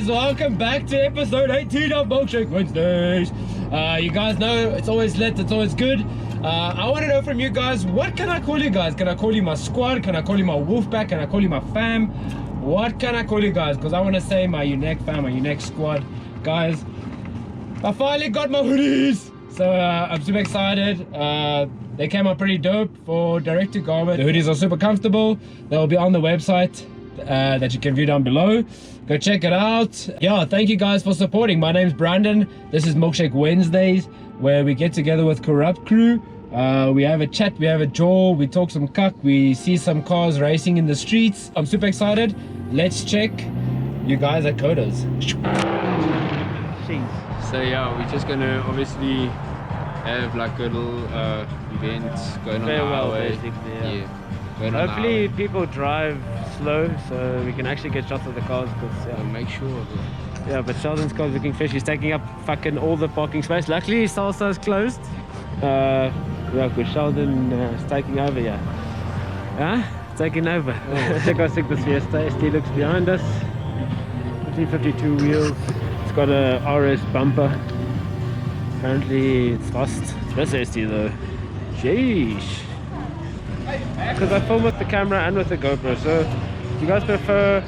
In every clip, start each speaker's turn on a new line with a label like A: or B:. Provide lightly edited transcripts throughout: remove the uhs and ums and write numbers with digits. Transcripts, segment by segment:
A: guys, welcome back to episode 18 of Milkshake Wednesdays. You guys know it's always lit, it's always good. I want to know from you guys, what can I call you guys? Can I call you my squad? Can I call you my wolf pack? Can I call you my fam? What can I call you guys? Because I want to say my unique fam, my unique squad. Guys, I finally got my hoodies. So I'm super excited. They came out pretty dope for direct to garment. The hoodies are super comfortable. They'll be on the website that you can view down below. Go check it out. Yeah, thank you guys for supporting. My name's Brandon. This is Milkshake Wednesdays, where we get together with Corrupt Crew. We have a chat, we have a jaw, we talk some cuck, we see some cars racing in the streets. I'm super excited. Let's check you guys at Coda's.
B: So yeah, we're just gonna obviously have like a little event going on the highway. Yeah.
C: Hopefully people drive slow so we can actually get shots of the cars.
B: Yeah, make sure.
C: Yeah, but Sheldon's car's looking fish. He's taking up fucking all the parking space. Luckily Salsa's closed. Yeah, good. Sheldon is taking over, yeah. Huh? Taking over. Oh. Check out the Fiesta. ST looks behind us. 1552 wheels. It's got a RS bumper. Apparently it's rust. It's this ST though. Sheesh. Because I film with the camera and with the GoPro, so if you guys prefer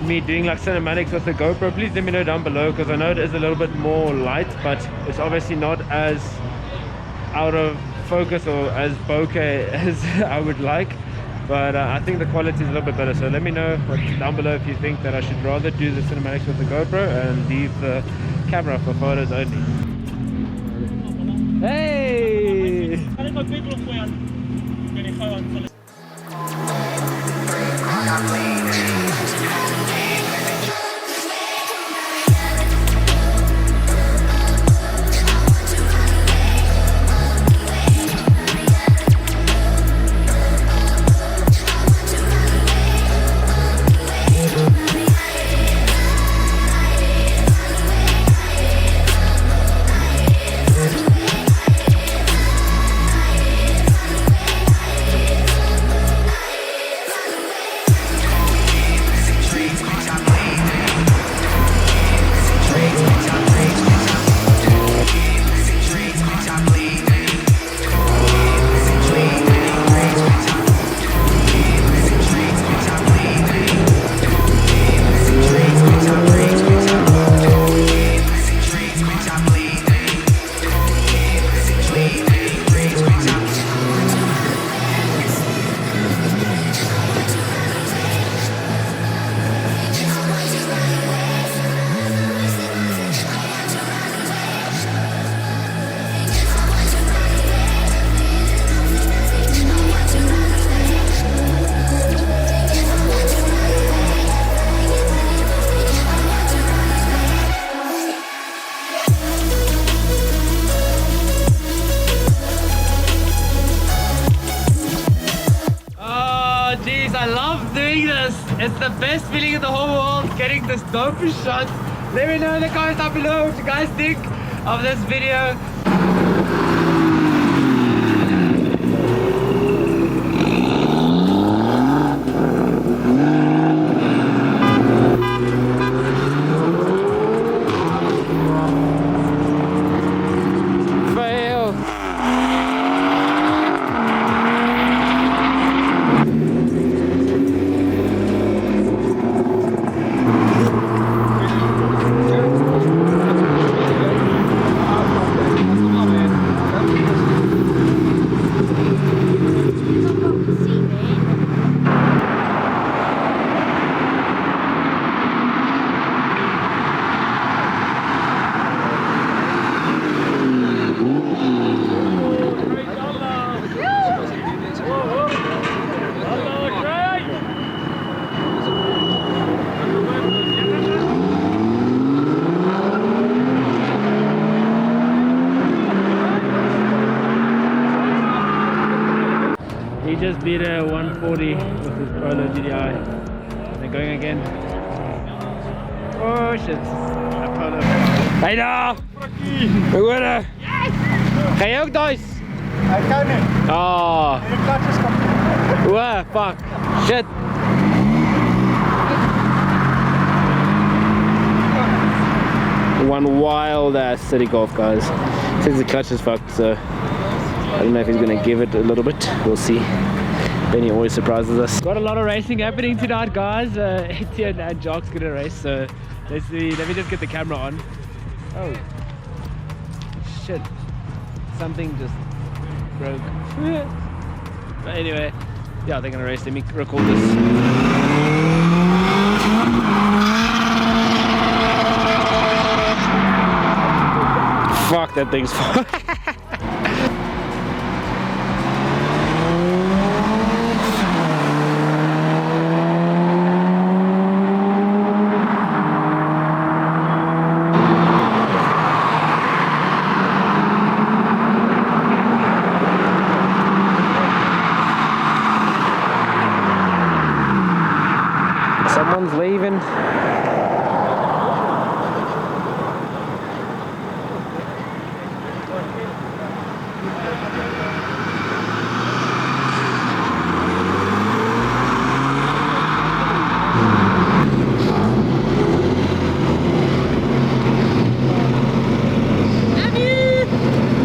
C: me doing like cinematics with the GoPro, please let me know down below, because I know it is a little bit more light, but it's obviously not as out of focus or as bokeh as I would like, but I think the quality is a little bit better. So let me know down below if you think that I should rather do the cinematics with the GoPro and leave the camera for photos only. Hey! I love doing this. It's the best feeling in the whole world, getting this dope shot. Let me know in the comments down below what you guys think of this video. He just beat a 140 with his Polo GDI. They're going again. Oh shit. Polo. Hey daar! We worden! Ga je ook thuis?
D: Hij kan niet.
C: Oh.
D: En de klat is kapot.
C: Wow, fuck. Shit. one wild ass city golf, guys. Since the clutch is fucked, so I don't know if he's gonna give it a little bit. We'll see. Benny always surprises us. Got a lot of racing happening tonight, guys. Etienne and Jock's gonna race, so let's see. Let me just get the camera on. Oh shit! Something just broke. But anyway, yeah, they're gonna race. Let me record this. Fuck, that thing's someone's leaving.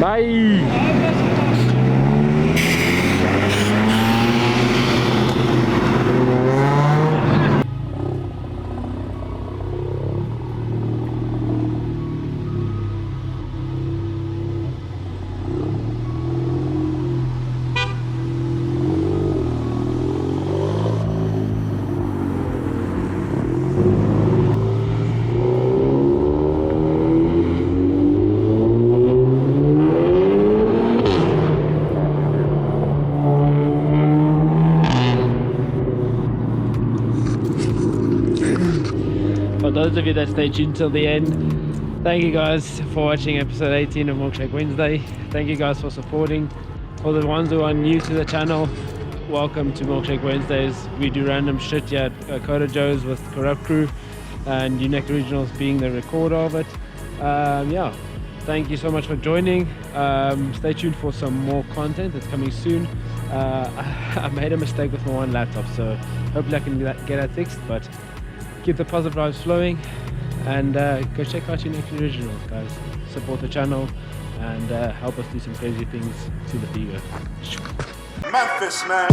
C: Bye. For those of you that stay tuned till the end, thank you guys for watching episode 18 of Milkshake Wednesday. Thank you guys for supporting. For the ones who are new to the channel, welcome to Milkshake Wednesdays. We do random shit here at Coda Joe's with Corrupt Crew, and Unique Originals being the recorder of it. Yeah, thank you so much for joining. Stay tuned for some more content that's coming soon. I made a mistake with my one laptop, so hopefully I can get that fixed, but keep the positive vibes flowing, and go check out Unique Originals, guys. Support the channel and help us do some crazy things to the ego.
D: Memphis, man.